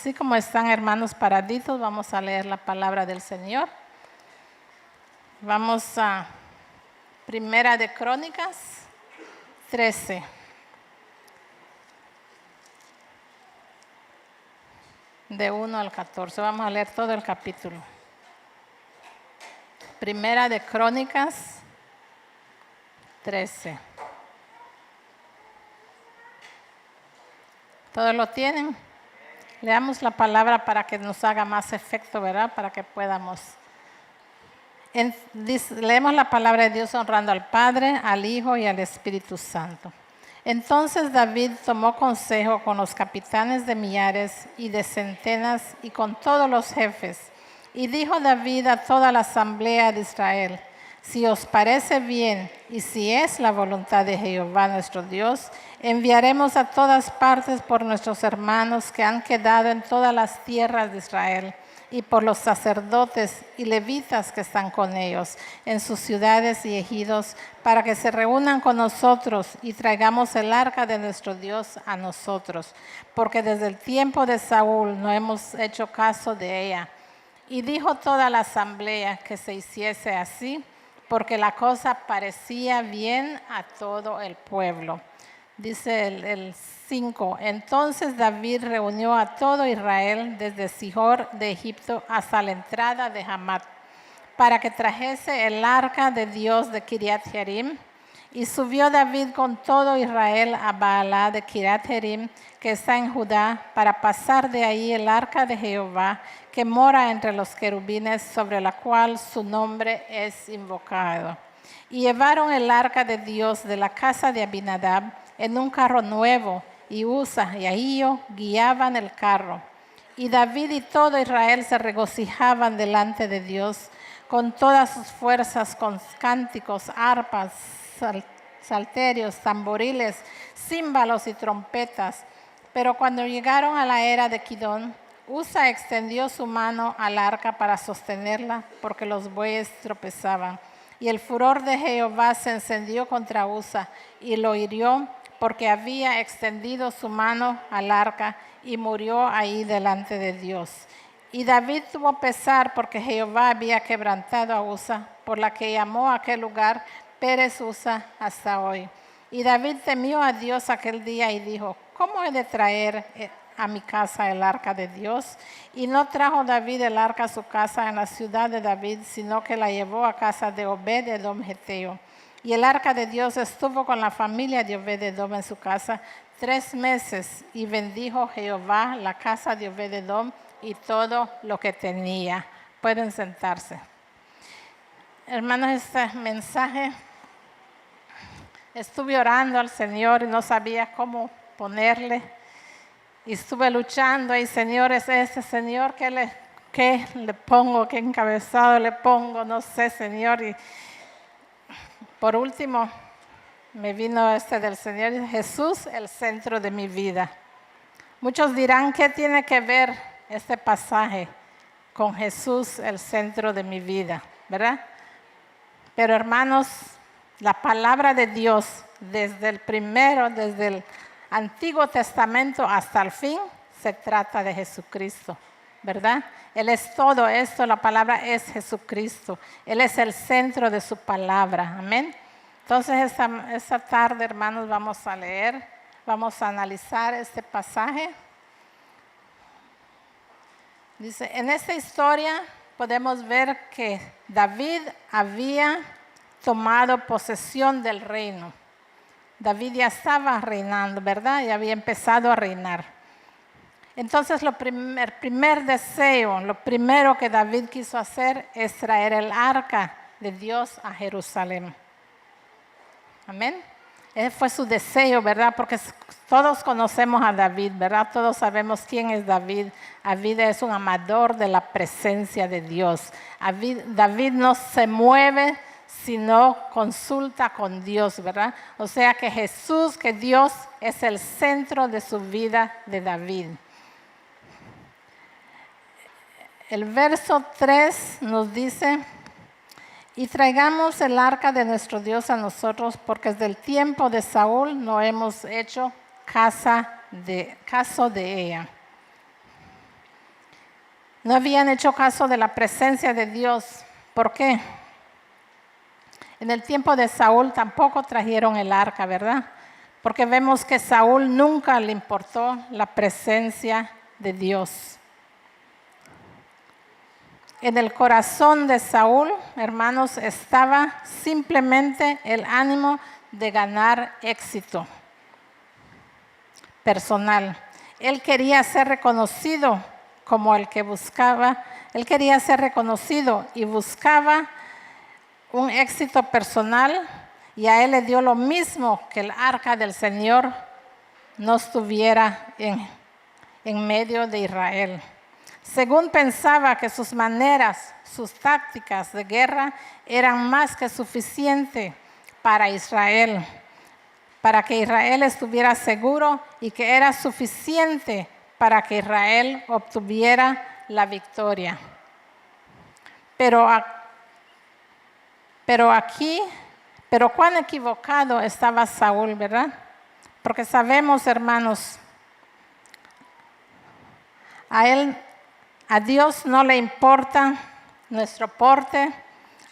Así como están, hermanos, paraditos, vamos a leer la palabra del Señor. Vamos a Primera de Crónicas 13. De 1 al 14. Vamos a leer todo el capítulo. Primera de Crónicas 13. ¿Todos lo tienen? Leamos la palabra para que nos haga más efecto, ¿verdad? Para que podamos. Leemos la palabra de Dios honrando al Padre, al Hijo y al Espíritu Santo. Entonces David tomó consejo con los capitanes de millares y de centenas y con todos los jefes. Y dijo David a toda la asamblea de Israel: si os parece bien y si es la voluntad de Jehová nuestro Dios, enviaremos a todas partes por nuestros hermanos que han quedado en todas las tierras de Israel, y por los sacerdotes y levitas que están con ellos en sus ciudades y ejidos, para que se reúnan con nosotros y traigamos el arca de nuestro Dios a nosotros, porque desde el tiempo de Saúl no hemos hecho caso de ella. Y dijo toda la asamblea que se hiciese así, porque la cosa parecía bien a todo el pueblo. Dice el 5, entonces David reunió a todo Israel desde Sihor de Egipto hasta la entrada de Hamat, para que trajese el arca de Dios de Kiriat Jearim. Y subió David con todo Israel a Baalá de Kiriat Jearim, que está en Judá, para pasar de ahí el arca de Jehová, que mora entre los querubines, sobre la cual su nombre es invocado. Y llevaron el arca de Dios de la casa de Abinadab en un carro nuevo, y Usa y Ahío guiaban el carro. Y David y todo Israel se regocijaban delante de Dios con todas sus fuerzas, con cánticos, arpas, salterios, tamboriles, címbalos y trompetas. Pero cuando llegaron a la era de Kidón, Usa extendió su mano al arca para sostenerla, porque los bueyes tropezaban. Y el furor de Jehová se encendió contra Usa y lo hirió, porque había extendido su mano al arca, y murió ahí delante de Dios. Y David tuvo pesar porque Jehová había quebrantado a Usa, por la que llamó a aquel lugar Pérez Usa hasta hoy. Y David temió a Dios aquel día y dijo: ¿cómo he de traer a mi casa el arca de Dios? Y no trajo David el arca a su casa en la ciudad de David, sino que la llevó a casa de Obed-edom geteo. Y el arca de Dios estuvo con la familia de Obed-edom en su casa 3 meses, y bendijo Jehová la casa de Obed-edom y todo lo que tenía. Pueden sentarse. Hermanos, este mensaje, estuve orando al Señor y no sabía cómo ponerle. Y estuve luchando, y Señor, es este Señor, ¿qué le pongo? ¿Qué encabezado le pongo? No sé, Señor. Y por último, me vino del Señor: Jesús, el centro de mi vida. Muchos dirán: ¿qué tiene que ver este pasaje con Jesús, el centro de mi vida? ¿Verdad? Pero hermanos, la palabra de Dios, desde el Antiguo Testamento hasta el fin, se trata de Jesucristo, ¿verdad? Él es todo esto, la palabra es Jesucristo. Él es el centro de su palabra, amén. Entonces esta tarde, hermanos, vamos a leer, vamos a analizar este pasaje. Dice, en esta historia podemos ver que David había tomado posesión del reino. David ya estaba reinando, ¿verdad? Y había empezado a reinar. Entonces el primer deseo, lo primero que David quiso hacer es traer el arca de Dios a Jerusalén. Amén. Ese fue su deseo, ¿verdad? Porque todos conocemos a David, ¿verdad? Todos sabemos quién es David. David es un amador de la presencia de Dios. David no se mueve si no consulta con Dios, ¿verdad? O sea que Jesús, que Dios es el centro de su vida de David. El verso 3 nos dice: y traigamos el arca de nuestro Dios a nosotros, porque desde el tiempo de Saúl no hemos hecho caso de ella. No habían hecho caso de la presencia de Dios. ¿Por qué? En el tiempo de Saúl tampoco trajeron el arca, ¿verdad? Porque vemos que Saúl nunca le importó la presencia de Dios. En el corazón de Saúl, hermanos, estaba simplemente el ánimo de ganar éxito personal. Él quería ser reconocido como el que buscaba, él quería ser reconocido y buscaba un éxito personal, y a él le dio lo mismo que el arca del Señor no estuviera en medio de Israel. Según pensaba que sus maneras, sus tácticas de guerra eran más que suficiente para Israel, para que Israel estuviera seguro y que era suficiente para que Israel obtuviera la victoria. Pero cuán equivocado estaba Saúl, ¿verdad? Porque sabemos, hermanos, a Dios no le importa nuestro porte,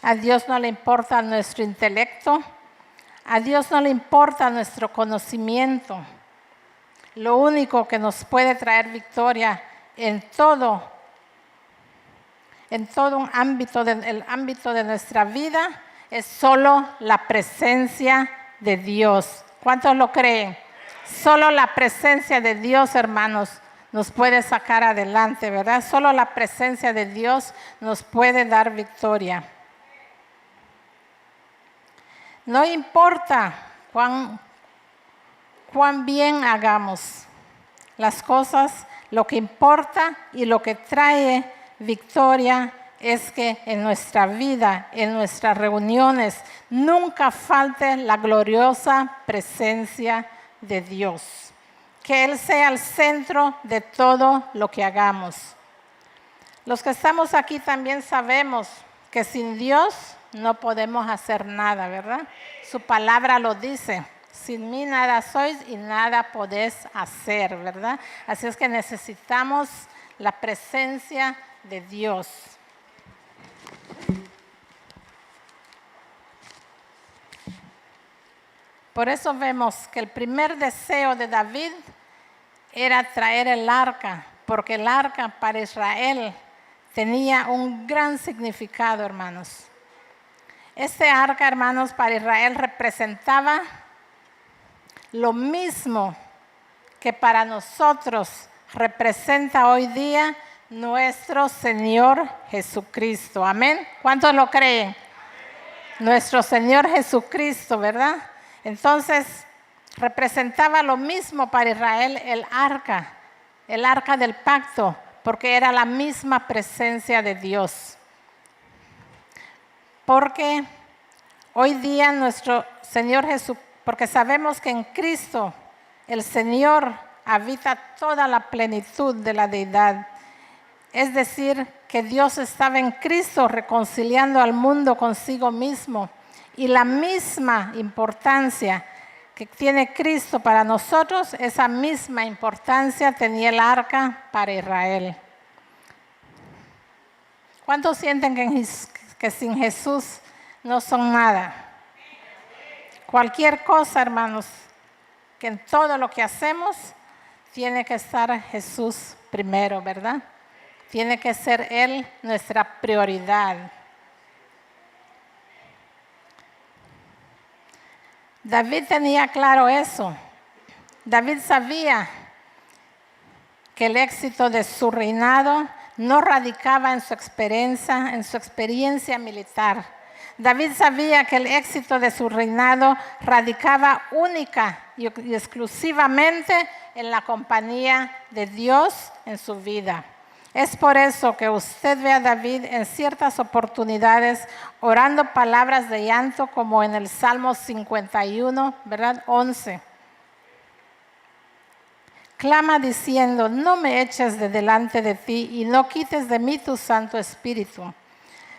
a Dios no le importa nuestro intelecto, a Dios no le importa nuestro conocimiento. Lo único que nos puede traer victoria en todo un ámbito, el ámbito de nuestra vida, es solo la presencia de Dios. ¿Cuántos lo creen? Solo la presencia de Dios, hermanos, nos puede sacar adelante, ¿verdad? Solo la presencia de Dios nos puede dar victoria. No importa cuán bien hagamos las cosas, lo que importa y lo que trae victoria es que en nuestra vida, en nuestras reuniones, nunca falte la gloriosa presencia de Dios. Que Él sea el centro de todo lo que hagamos. Los que estamos aquí también sabemos que sin Dios no podemos hacer nada, ¿verdad? Su palabra lo dice. Sin mí nada sois y nada podéis hacer, ¿verdad? Así es que necesitamos la presencia de Dios. Por eso vemos que el primer deseo de David era traer el arca, porque el arca para Israel tenía un gran significado, hermanos. Este arca, hermanos, para Israel representaba lo mismo que para nosotros representa hoy día nuestro Señor Jesucristo. Amén. ¿Cuántos lo creen? Amén. Nuestro Señor Jesucristo, ¿verdad? Entonces, representaba lo mismo para Israel el arca del pacto, porque era la misma presencia de Dios. Porque hoy día nuestro Señor Jesús, porque sabemos que en Cristo el Señor habita toda la plenitud de la deidad. Es decir, que Dios estaba en Cristo reconciliando al mundo consigo mismo. Y la misma importancia que tiene Cristo para nosotros, esa misma importancia tenía el arca para Israel. ¿Cuántos sienten que sin Jesús no son nada? Cualquier cosa, hermanos, que en todo lo que hacemos tiene que estar Jesús primero, ¿verdad? Tiene que ser Él nuestra prioridad. David tenía claro eso. David sabía que el éxito de su reinado no radicaba en su experiencia militar. David sabía que el éxito de su reinado radicaba única y exclusivamente en la compañía de Dios en su vida. Es por eso que usted ve a David en ciertas oportunidades orando palabras de llanto, como en el Salmo 51, ¿verdad? 11. Clama diciendo: no me eches de delante de ti y no quites de mí tu Santo Espíritu.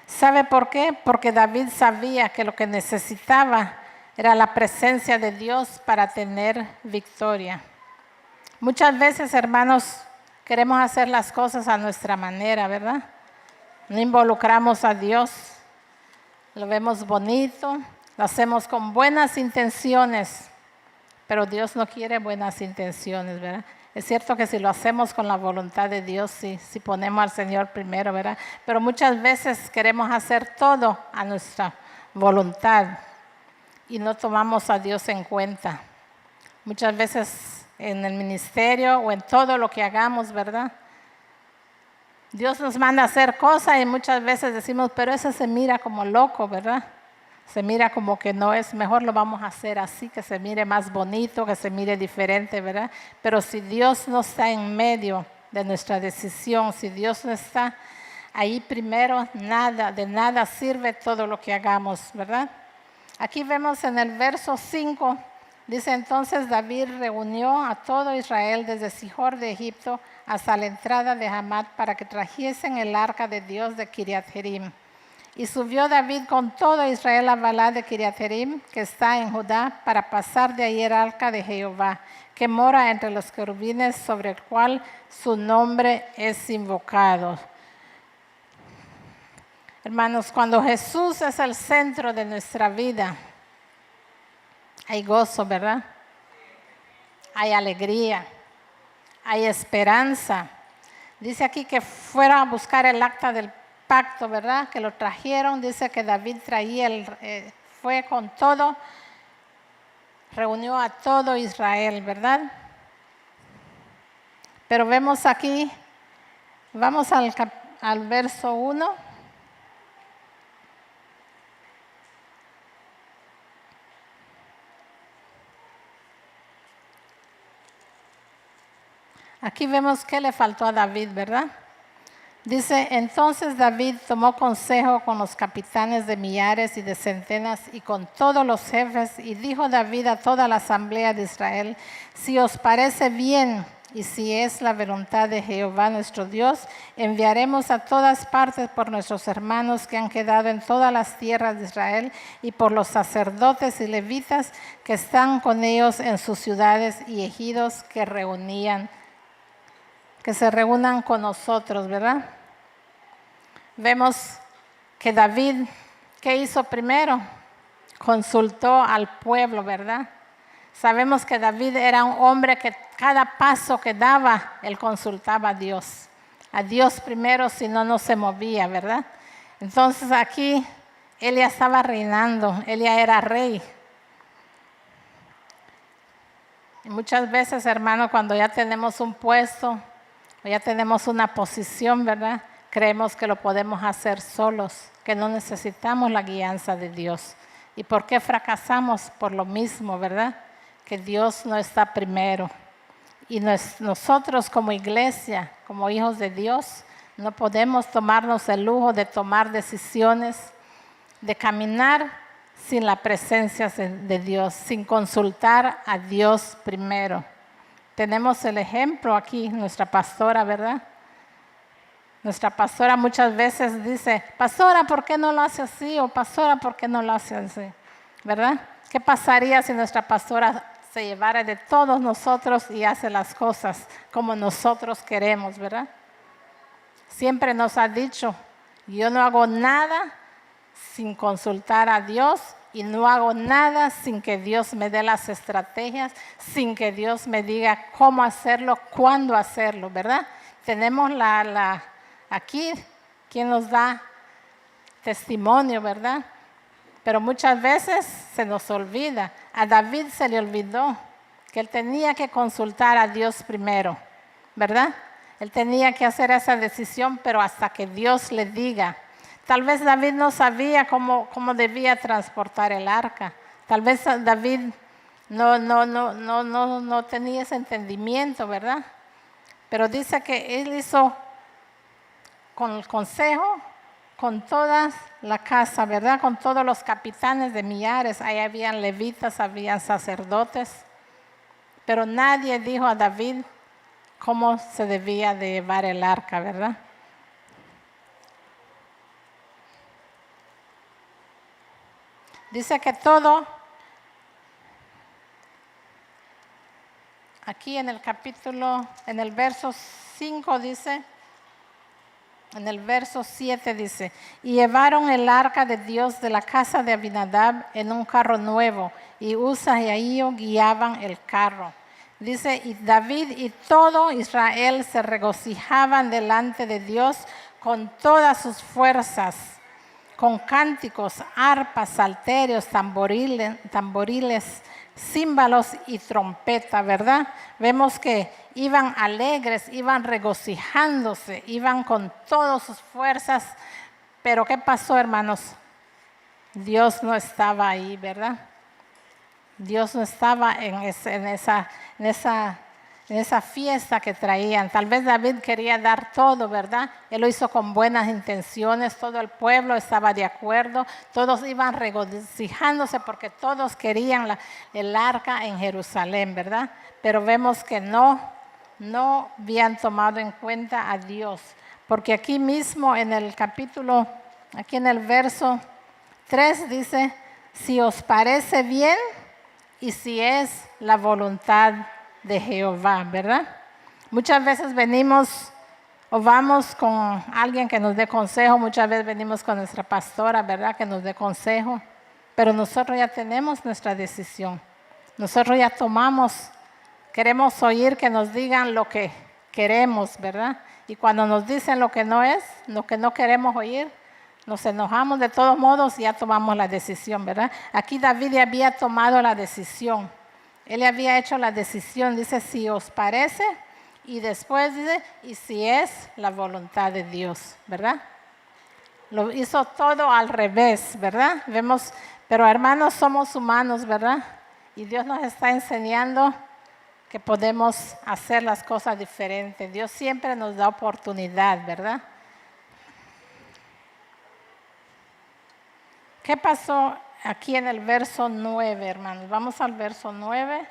¿Sabe por qué? Porque David sabía que lo que necesitaba era la presencia de Dios para tener victoria. Muchas veces, hermanos, Queremos hacer las cosas a nuestra manera, ¿verdad? No involucramos a Dios. Lo vemos bonito, lo hacemos con buenas intenciones, pero Dios no quiere buenas intenciones, ¿verdad? Es cierto que si lo hacemos con la voluntad de Dios, sí, si ponemos al Señor primero, ¿verdad? Pero muchas veces queremos hacer todo a nuestra voluntad y no tomamos a Dios en cuenta. Muchas veces en el ministerio o en todo lo que hagamos, ¿verdad? Dios nos manda a hacer cosas y muchas veces decimos, pero ese se mira como loco, ¿verdad? Se mira como que no es, mejor lo vamos a hacer así, que se mire más bonito, que se mire diferente, ¿verdad? Pero si Dios no está en medio de nuestra decisión, si Dios no está ahí primero, de nada sirve todo lo que hagamos, ¿verdad? Aquí vemos en el verso 5, dice, entonces David reunió a todo Israel desde Sihor de Egipto hasta la entrada de Hamat para que trajesen el arca de Dios de Kiriat Jearim. Y subió David con todo Israel a Balá de Kiriat Jearim, que está en Judá, para pasar de ahí el arca de Jehová, que mora entre los querubines, sobre el cual su nombre es invocado. Hermanos, cuando Jesús es el centro de nuestra vida, hay gozo, ¿verdad? Hay alegría, hay esperanza. Dice aquí que fuera a buscar el acta del pacto, ¿verdad? Que lo trajeron. Dice que David traía, fue con todo, reunió a todo Israel, ¿verdad? Pero vemos aquí, vamos al verso 1. Aquí vemos que le faltó a David, ¿verdad? Dice, entonces David tomó consejo con los capitanes de millares y de centenas y con todos los jefes, y dijo David a toda la asamblea de Israel, si os parece bien y si es la voluntad de Jehová nuestro Dios, enviaremos a todas partes por nuestros hermanos que han quedado en todas las tierras de Israel y por los sacerdotes y levitas que están con ellos en sus ciudades y ejidos que se reúnan con nosotros, ¿verdad? Vemos que David, ¿qué hizo primero? Consultó al pueblo, ¿verdad? Sabemos que David era un hombre que cada paso que daba, él consultaba a Dios. A Dios primero, si no, no se movía, ¿verdad? Entonces aquí, él ya estaba reinando, él ya era rey. Y muchas veces, hermano, cuando ya tenemos un puesto, o ya tenemos una posición, ¿verdad? Creemos que lo podemos hacer solos, que no necesitamos la guianza de Dios. ¿Y por qué fracasamos? Por lo mismo, ¿verdad? Que Dios no está primero. Y nosotros como iglesia, como hijos de Dios, no podemos tomarnos el lujo de tomar decisiones, de caminar sin la presencia de Dios, sin consultar a Dios primero. Tenemos el ejemplo aquí, nuestra pastora, ¿verdad? Nuestra pastora muchas veces dice, pastora, ¿por qué no lo hace así? O pastora, ¿por qué no lo hace así? ¿Verdad? ¿Qué pasaría si nuestra pastora se llevara de todos nosotros y hace las cosas como nosotros queremos, ¿verdad? Siempre nos ha dicho, yo no hago nada sin consultar a Dios y no hago nada sin que Dios me dé las estrategias, sin que Dios me diga cómo hacerlo, cuándo hacerlo, ¿verdad? Tenemos aquí quien nos da testimonio, ¿verdad? Pero muchas veces se nos olvida. A David se le olvidó que él tenía que consultar a Dios primero, ¿verdad? Él tenía que hacer esa decisión, pero hasta que Dios le diga. Tal vez David no sabía cómo debía transportar el arca. Tal vez David no tenía ese entendimiento, ¿verdad? Pero dice que él hizo con el consejo, con toda la casa, ¿verdad? Con todos los capitanes de millares. Ahí habían levitas, habían sacerdotes. Pero nadie dijo a David cómo se debía de llevar el arca, ¿verdad? Dice que todo, aquí en el capítulo, en el verso 5 dice, en el verso 7 dice, y llevaron el arca de Dios de la casa de Abinadab en un carro nuevo, y Usa y Ahío guiaban el carro. Dice, y David y todo Israel se regocijaban delante de Dios con todas sus fuerzas, con cánticos, arpas, salterios, tamboriles, címbalos y trompeta, ¿verdad? Vemos que iban alegres, iban regocijándose, iban con todas sus fuerzas. Pero ¿qué pasó, hermanos? Dios no estaba ahí, ¿verdad? Dios no estaba en esa fiesta que traían. Tal vez David quería dar todo, ¿verdad? Él lo hizo con buenas intenciones, todo el pueblo estaba de acuerdo, todos iban regocijándose porque todos querían el arca en Jerusalén, ¿verdad? Pero vemos que no habían tomado en cuenta a Dios, porque aquí mismo en el capítulo, aquí en el verso 3 dice, si os parece bien y si es la voluntad de Jehová, ¿verdad? Muchas veces venimos o vamos con alguien que nos dé consejo, muchas veces venimos con nuestra pastora, ¿verdad? Que nos dé consejo, pero nosotros ya tenemos nuestra decisión. Nosotros ya tomamos, queremos oír que nos digan lo que queremos, ¿verdad? Y cuando nos dicen lo que no es, lo que no queremos oír, nos enojamos. De todos modos, ya tomamos la decisión, ¿verdad? Aquí David ya había tomado la decisión. Él había hecho la decisión, dice, si os parece, y después dice, y si es la voluntad de Dios, ¿verdad? Lo hizo todo al revés, ¿verdad? Vemos, pero hermanos, somos humanos, ¿verdad? Y Dios nos está enseñando que podemos hacer las cosas diferentes. Dios siempre nos da oportunidad, ¿verdad? ¿Qué pasó aquí en el verso 9, hermanos? Vamos al verso 9.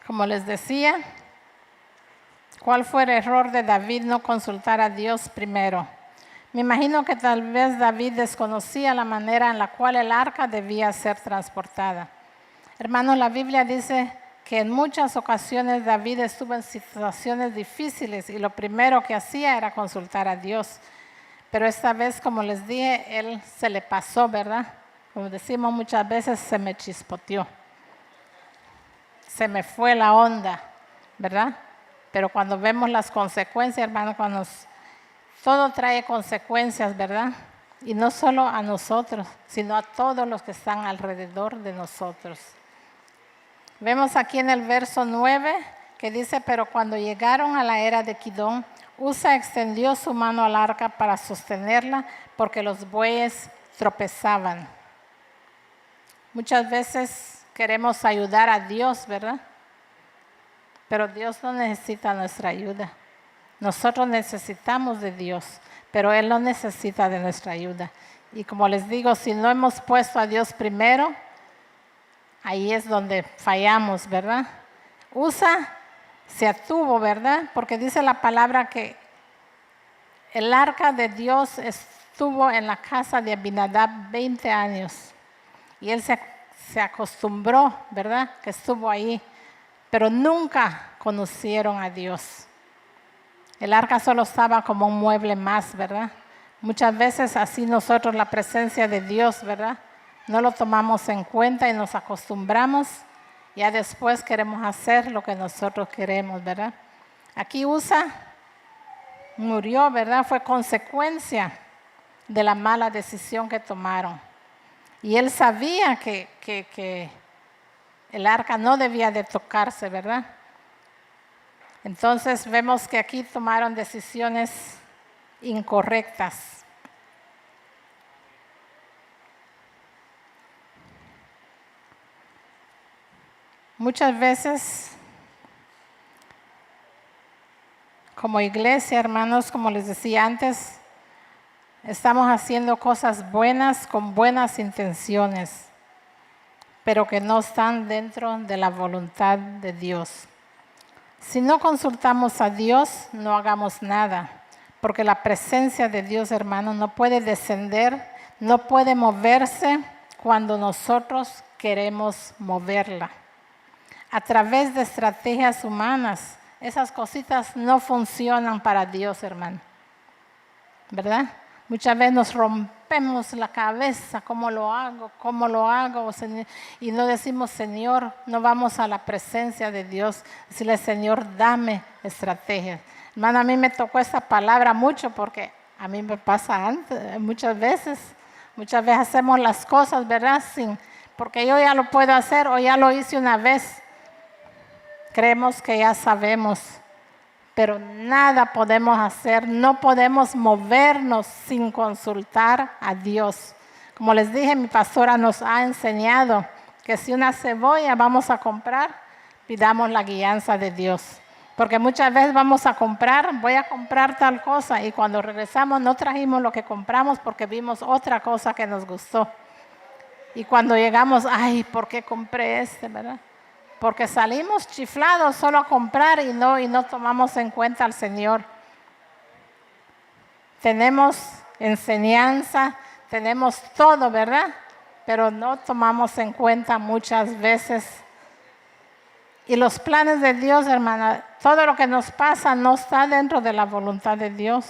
Como les decía, ¿cuál fue el error de David no consultar a Dios primero? Me imagino que tal vez David desconocía la manera en la cual el arca debía ser transportada. Hermanos, la Biblia dice que en muchas ocasiones David estuvo en situaciones difíciles y lo primero que hacía era consultar a Dios. Pero esta vez, como les dije, él se le pasó, ¿verdad? Como decimos muchas veces, se me chispoteó. Se me fue la onda, ¿verdad? Pero cuando vemos las consecuencias, hermanos, todo trae consecuencias, ¿verdad? Y no solo a nosotros, sino a todos los que están alrededor de nosotros. Vemos aquí en el verso 9 que dice, pero cuando llegaron a la era de Kidón, Usa extendió su mano al arca para sostenerla porque los bueyes tropezaban. Muchas veces queremos ayudar a Dios, ¿verdad? Pero Dios no necesita nuestra ayuda. Nosotros necesitamos de Dios, pero Él no necesita de nuestra ayuda. Y como les digo, si no hemos puesto a Dios primero, ahí es donde fallamos, ¿verdad? Usa se atuvo, ¿verdad? Porque dice la palabra que el arca de Dios estuvo en la casa de Abinadab 20 años. Y él se acostumbró, ¿verdad? Que estuvo ahí, pero nunca conocieron a Dios. El arca solo estaba como un mueble más, ¿verdad? Muchas veces así nosotros la presencia de Dios, ¿verdad? No lo tomamos en cuenta y nos acostumbramos. Ya después queremos hacer lo que nosotros queremos, ¿verdad? Aquí Usa murió, ¿verdad? Fue consecuencia de la mala decisión que tomaron. Y él sabía que el arca no debía de tocarse, ¿verdad? Entonces vemos que aquí tomaron decisiones incorrectas. Muchas veces, como iglesia, hermanos, como les decía antes, estamos haciendo cosas buenas con buenas intenciones, pero que no están dentro de la voluntad de Dios. Si no consultamos a Dios, no hagamos nada, porque la presencia de Dios, hermano, no puede descender, no puede moverse cuando nosotros queremos moverla. A través de estrategias humanas, esas cositas no funcionan para Dios, hermano. ¿Verdad? Muchas veces nos rompemos la cabeza, ¿cómo lo hago? Y no decimos, Señor, no vamos a la presencia de Dios. Decirle, Señor, dame estrategia. Hermano, a mí me tocó esa palabra mucho porque a mí me pasa antes, muchas veces hacemos las cosas, ¿verdad? Porque yo ya lo puedo hacer o ya lo hice una vez. Creemos que ya sabemos, pero nada podemos hacer, no podemos movernos sin consultar a Dios. Como les dije, mi pastora nos ha enseñado que si una cebolla vamos a comprar, pidamos la guianza de Dios. Porque muchas veces vamos a comprar, voy a comprar tal cosa y cuando regresamos no trajimos lo que compramos porque vimos otra cosa que nos gustó. Y cuando llegamos, ay, ¿por qué compré verdad? Porque salimos chiflados solo a comprar y no tomamos en cuenta al Señor. Tenemos enseñanza, tenemos todo, ¿verdad? Pero no tomamos en cuenta muchas veces. Y los planes de Dios, hermana, todo lo que nos pasa no está dentro de la voluntad de Dios,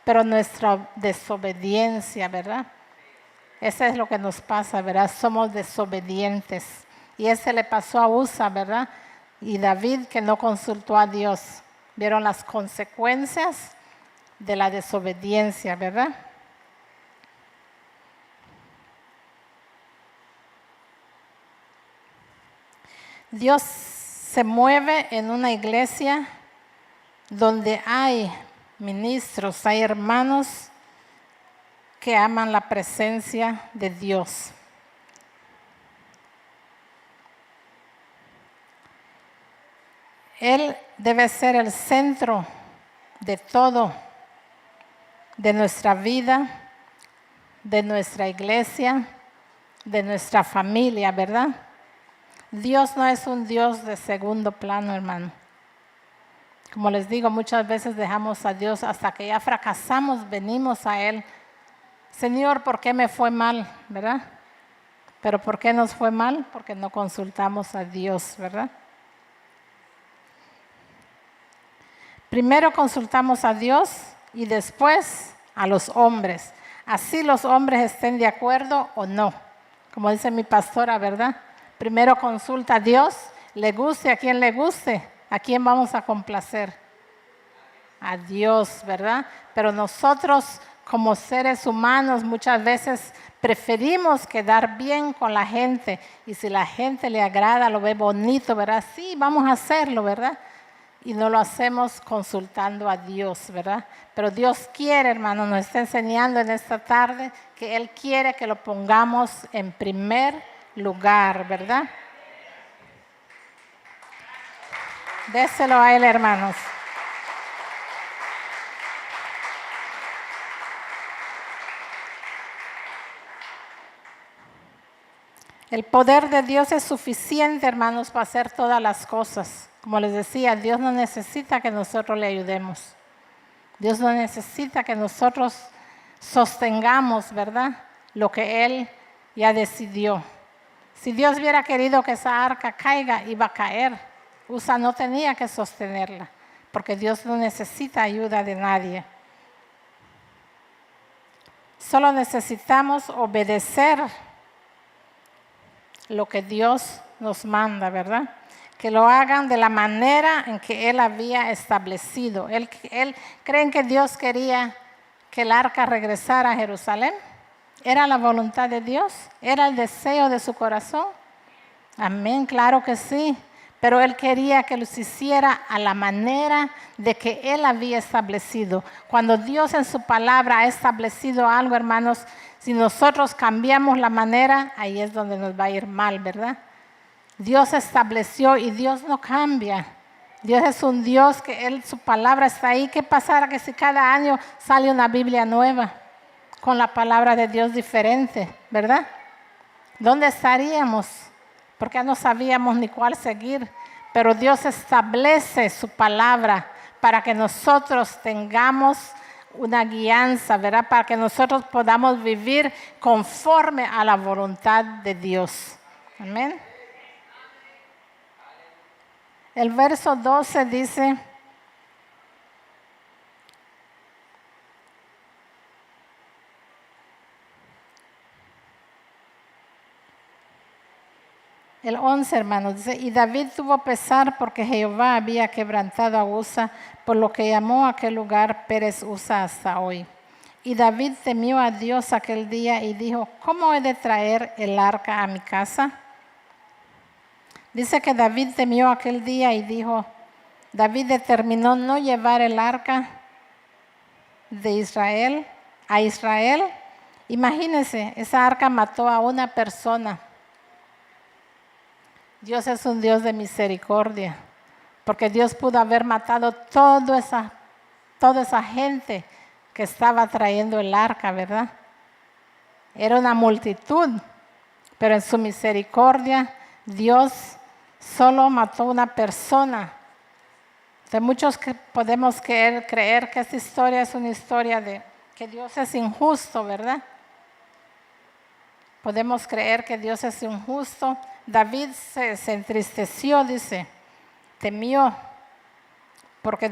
pero nuestra desobediencia, ¿verdad? Eso es lo que nos pasa, ¿verdad? Somos desobedientes. Y ese le pasó a Usa, ¿verdad? Y David, que no consultó a Dios. Vieron las consecuencias de la desobediencia, ¿verdad? Dios se mueve en una iglesia donde hay ministros, hay hermanos que aman la presencia de Dios. Él debe ser el centro de todo, de nuestra vida, de nuestra iglesia, de nuestra familia, ¿verdad? Dios no es un Dios de segundo plano, hermano. Como les digo, muchas veces dejamos a Dios hasta que ya fracasamos, venimos a Él. Señor, ¿por qué me fue mal? ¿Verdad? Pero ¿por qué nos fue mal? Porque no consultamos a Dios, ¿verdad? Primero consultamos a Dios y después a los hombres. Así los hombres estén de acuerdo o no. Como dice mi pastora, ¿verdad? Primero consulta a Dios, le guste a quien le guste. ¿A quién vamos a complacer? A Dios, ¿verdad? Pero nosotros como seres humanos muchas veces preferimos quedar bien con la gente. Y si la gente le agrada, lo ve bonito, ¿verdad? Sí, vamos a hacerlo, ¿verdad? Y no lo hacemos consultando a Dios, ¿verdad? Pero Dios quiere, hermano, nos está enseñando en esta tarde que Él quiere que lo pongamos en primer lugar, ¿verdad? Déselo a Él, hermanos. El poder de Dios es suficiente, hermanos, para hacer todas las cosas. Como les decía, Dios no necesita que nosotros le ayudemos. Dios no necesita que nosotros sostengamos, ¿verdad? Lo que Él ya decidió. Si Dios hubiera querido que esa arca caiga, iba a caer. Usa no tenía que sostenerla, porque Dios no necesita ayuda de nadie. Solo necesitamos obedecer lo que Dios nos manda, ¿verdad? Que lo hagan de la manera en que Él había establecido. ¿Creen que Dios quería que el arca regresara a Jerusalén? ¿Era la voluntad de Dios? ¿Era el deseo de su corazón? Amén, claro que sí. Pero Él quería que los hiciera a la manera de que Él había establecido. Cuando Dios en su palabra ha establecido algo, hermanos, si nosotros cambiamos la manera, ahí es donde nos va a ir mal, ¿verdad? Dios estableció y Dios no cambia. Dios es un Dios que su palabra está ahí. ¿Qué pasará que si cada año sale una Biblia nueva con la palabra de Dios diferente, ¿verdad? ¿Dónde estaríamos? Porque no sabíamos ni cuál seguir. Pero Dios establece su palabra para que nosotros tengamos una guianza, ¿verdad? Para que nosotros podamos vivir conforme a la voluntad de Dios. Amén. El verso 12 dice: el 11, hermanos, dice: y David tuvo pesar porque Jehová había quebrantado a Usa, por lo que llamó a aquel lugar Pérez Usa hasta hoy. Y David temió a Dios aquel día y dijo: ¿cómo he de traer el arca a mi casa? Dice que David temió aquel día y dijo, David determinó no llevar el arca de Israel a Israel. Imagínense, esa arca mató a una persona. Dios es un Dios de misericordia, porque Dios pudo haber matado toda esa gente que estaba trayendo el arca, ¿verdad? Era una multitud, pero en su misericordia Dios solo mató una persona. De muchos que podemos creer que esta historia es una historia de que Dios es injusto, ¿verdad? Podemos creer que Dios es injusto. David se entristeció, dice, temió, porque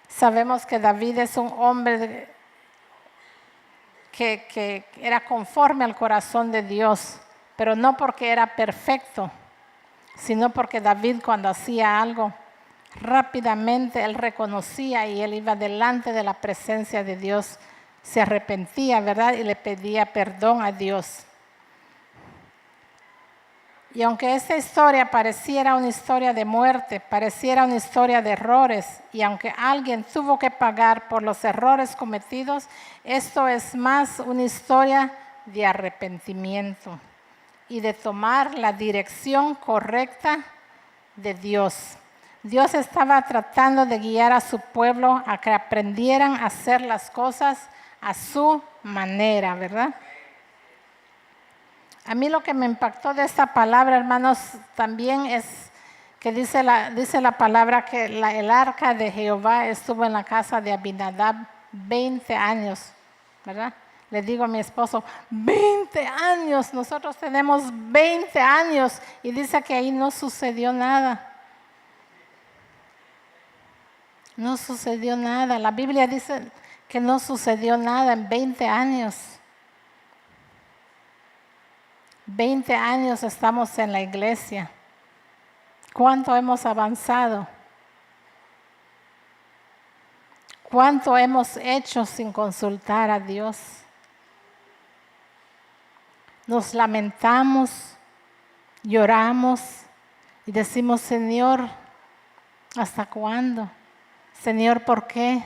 sabemos que David es un hombre que era conforme al corazón de Dios, pero no porque era perfecto, sino porque David cuando hacía algo, rápidamente él reconocía y él iba delante de la presencia de Dios, se arrepentía, ¿verdad? Y le pedía perdón a Dios. Y aunque esta historia pareciera una historia de muerte, pareciera una historia de errores, y aunque alguien tuvo que pagar por los errores cometidos, esto es más una historia de arrepentimiento y de tomar la dirección correcta de Dios. Dios estaba tratando de guiar a su pueblo a que aprendieran a hacer las cosas a su manera, ¿verdad? A mí lo que me impactó de esta palabra, hermanos, también es que dice la palabra que el arca de Jehová estuvo en la casa de Abinadab 20 años, ¿verdad? Le digo a mi esposo, 20 años, nosotros tenemos 20 años y dice que ahí no sucedió nada. No sucedió nada. La Biblia dice que no sucedió nada en 20 años. 20 años estamos en la iglesia. ¿Cuánto hemos avanzado? ¿Cuánto hemos hecho sin consultar a Dios? Nos lamentamos, lloramos y decimos, Señor, ¿hasta cuándo? Señor, ¿por qué?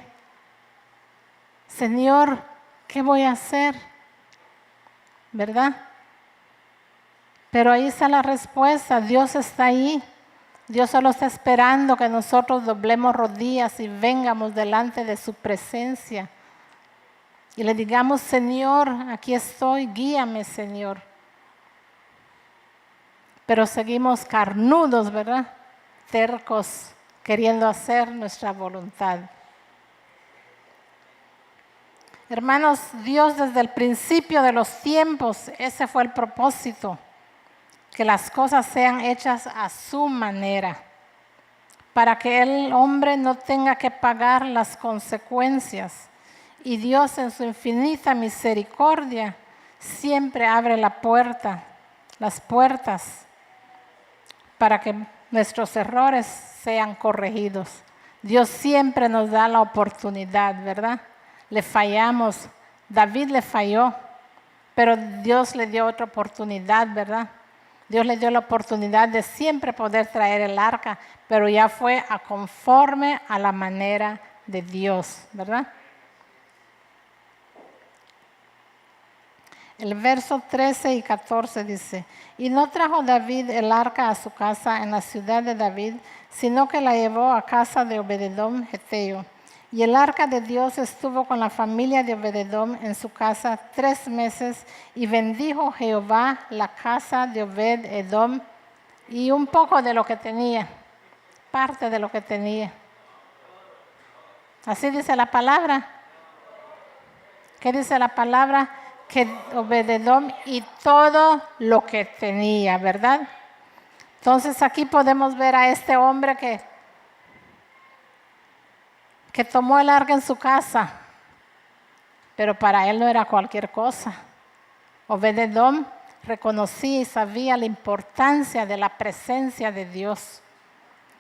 Señor, ¿qué voy a hacer? ¿Verdad? Pero ahí está la respuesta, Dios está ahí. Dios solo está esperando que nosotros doblemos rodillas y vengamos delante de su presencia. Y le digamos, Señor, aquí estoy, guíame, Señor. Pero seguimos carnudos, ¿verdad? Tercos, queriendo hacer nuestra voluntad. Hermanos, Dios desde el principio de los tiempos, ese fue el propósito. Que las cosas sean hechas a su manera, para que el hombre no tenga que pagar las consecuencias. Y Dios en su infinita misericordia siempre abre las puertas, para que nuestros errores sean corregidos. Dios siempre nos da la oportunidad, ¿verdad? Le fallamos, David le falló, pero Dios le dio otra oportunidad, ¿verdad? Dios le dio la oportunidad de siempre poder traer el arca, pero ya fue conforme a la manera de Dios, ¿verdad? El verso 13 y 14 dice, y no trajo David el arca a su casa en la ciudad de David, sino que la llevó a casa de Obed-edom Geteo. Y el arca de Dios estuvo con la familia de Obed-edom en su casa 3 meses, y bendijo Jehová la casa de Obed-edom y un poco de lo que tenía, parte de lo que tenía. Así dice la palabra, ¿Qué dice la palabra? Que Obed-edom y todo lo que tenía, ¿verdad? Entonces aquí podemos ver a este hombre que tomó el arca en su casa, pero para él no era cualquier cosa. Obed-edom reconocía y sabía la importancia de la presencia de Dios.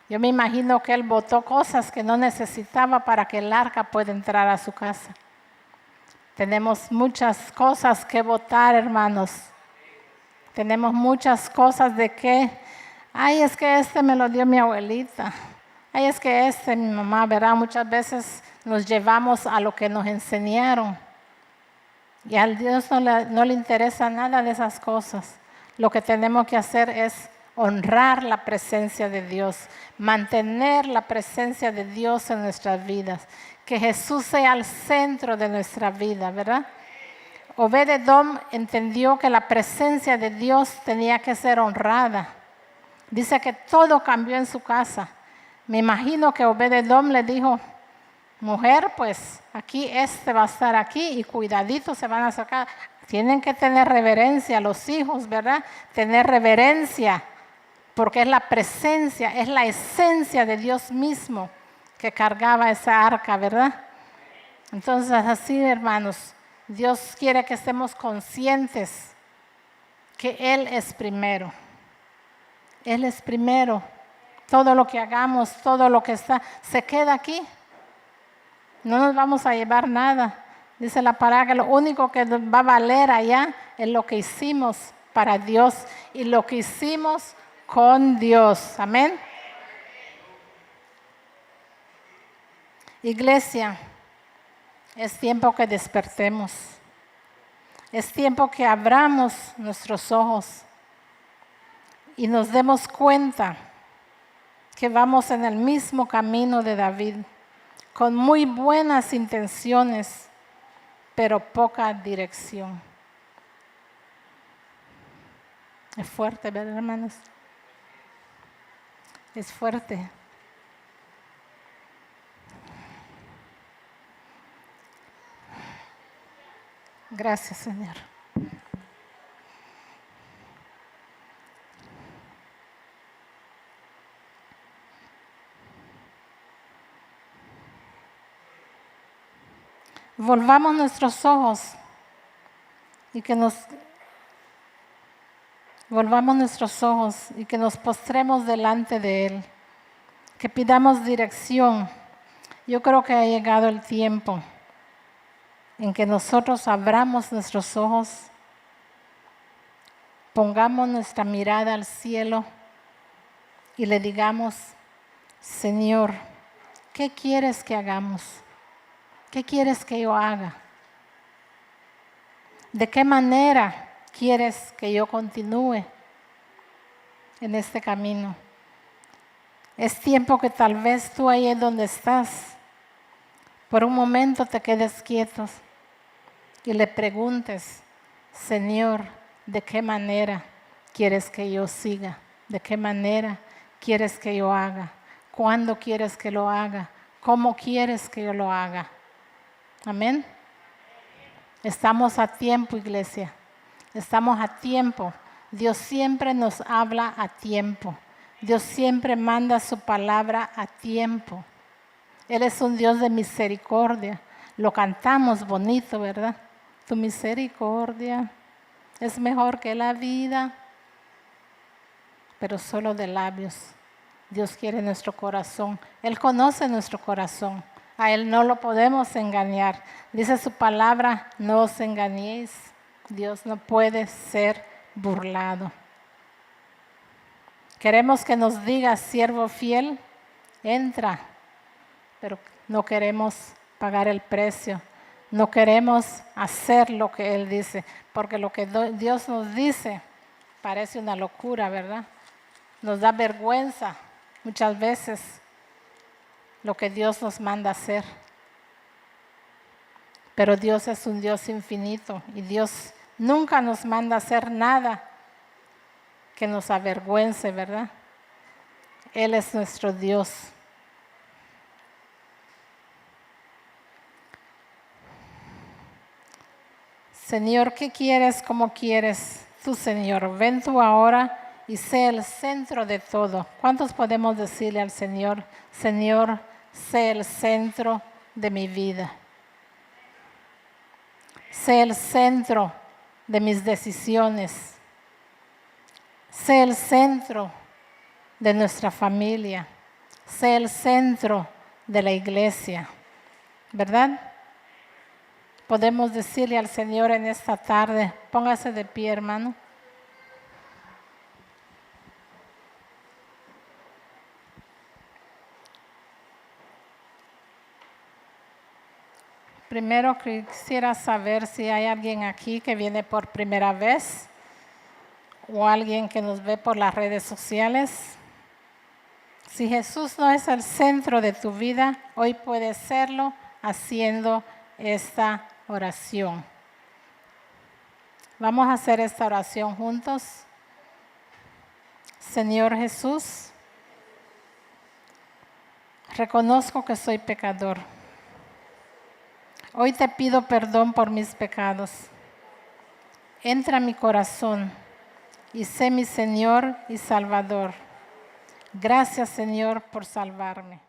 Yo me imagino que él botó cosas que no necesitaba para que el arca pueda entrar a su casa. Tenemos muchas cosas que botar, hermanos. Tenemos muchas cosas de que, ay, es que este me lo dio mi abuelita. Ay, es que mi mamá, ¿verdad? Muchas veces nos llevamos a lo que nos enseñaron. Y a Dios no le interesa nada de esas cosas. Lo que tenemos que hacer es honrar la presencia de Dios, mantener la presencia de Dios en nuestras vidas, que Jesús sea el centro de nuestra vida, ¿verdad? Obed-edom entendió que la presencia de Dios tenía que ser honrada. Dice que todo cambió en su casa. Me imagino que Obed-edom le dijo, mujer, pues aquí va a estar aquí y cuidadito se van a sacar. Tienen que tener reverencia los hijos, ¿verdad? Tener reverencia, porque es la presencia, es la esencia de Dios mismo que cargaba esa arca, ¿verdad? Entonces así, hermanos, Dios quiere que estemos conscientes que Él es primero. Él es primero. Todo lo que hagamos, todo lo que está, se queda aquí. No nos vamos a llevar nada. Dice la palabra que lo único que va a valer allá es lo que hicimos para Dios y lo que hicimos con Dios. Amén. Iglesia, es tiempo que despertemos. Es tiempo que abramos nuestros ojos y nos demos cuenta que vamos en el mismo camino de David, con muy buenas intenciones, pero poca dirección. Es fuerte, ¿verdad, hermanos? Es fuerte. Gracias, Señor. Volvamos nuestros ojos y que nos postremos delante de Él, que pidamos dirección. Yo creo que ha llegado el tiempo en que nosotros abramos nuestros ojos, pongamos nuestra mirada al cielo y le digamos, Señor, ¿qué quieres que hagamos? ¿Qué quieres que yo haga? ¿De qué manera quieres que yo continúe en este camino? Es tiempo que tal vez tú ahí donde estás, por un momento te quedes quietos y le preguntes, Señor, ¿de qué manera quieres que yo siga? ¿De qué manera quieres que yo haga? ¿Cuándo quieres que lo haga? ¿Cómo quieres que yo lo haga? Amén. Estamos a tiempo, iglesia. Estamos a tiempo. Dios siempre nos habla a tiempo. Dios siempre manda su palabra a tiempo. Él es un Dios de misericordia. Lo cantamos bonito, ¿verdad? Tu misericordia es mejor que la vida, pero solo de labios. Dios quiere nuestro corazón. Él conoce nuestro corazón. A Él no lo podemos engañar. Dice su palabra, no os engañéis. Dios no puede ser burlado. Queremos que nos diga, siervo fiel, entra. Pero no queremos pagar el precio. No queremos hacer lo que Él dice. Porque lo que Dios nos dice parece una locura, ¿verdad? Nos da vergüenza muchas veces lo que Dios nos manda hacer. Pero Dios es un Dios infinito y Dios nunca nos manda hacer nada que nos avergüence, ¿verdad? Él es nuestro Dios. Señor, ¿qué quieres? ¿Cómo quieres? Tú, Señor, ven tú ahora y sé el centro de todo. ¿Cuántos podemos decirle al Señor, Señor, sé el centro de mi vida? Sé el centro de mis decisiones. Sé el centro de nuestra familia. Sé el centro de la iglesia. ¿Verdad? Podemos decirle al Señor en esta tarde, póngase de pie, hermano. Primero quisiera saber si hay alguien aquí que viene por primera vez o alguien que nos ve por las redes sociales. Si Jesús no es el centro de tu vida, hoy puedes serlo haciendo esta oración. Vamos a hacer esta oración juntos. Señor Jesús, reconozco que soy pecador. Hoy te pido perdón por mis pecados. Entra a mi corazón y sé mi Señor y Salvador. Gracias, Señor, por salvarme.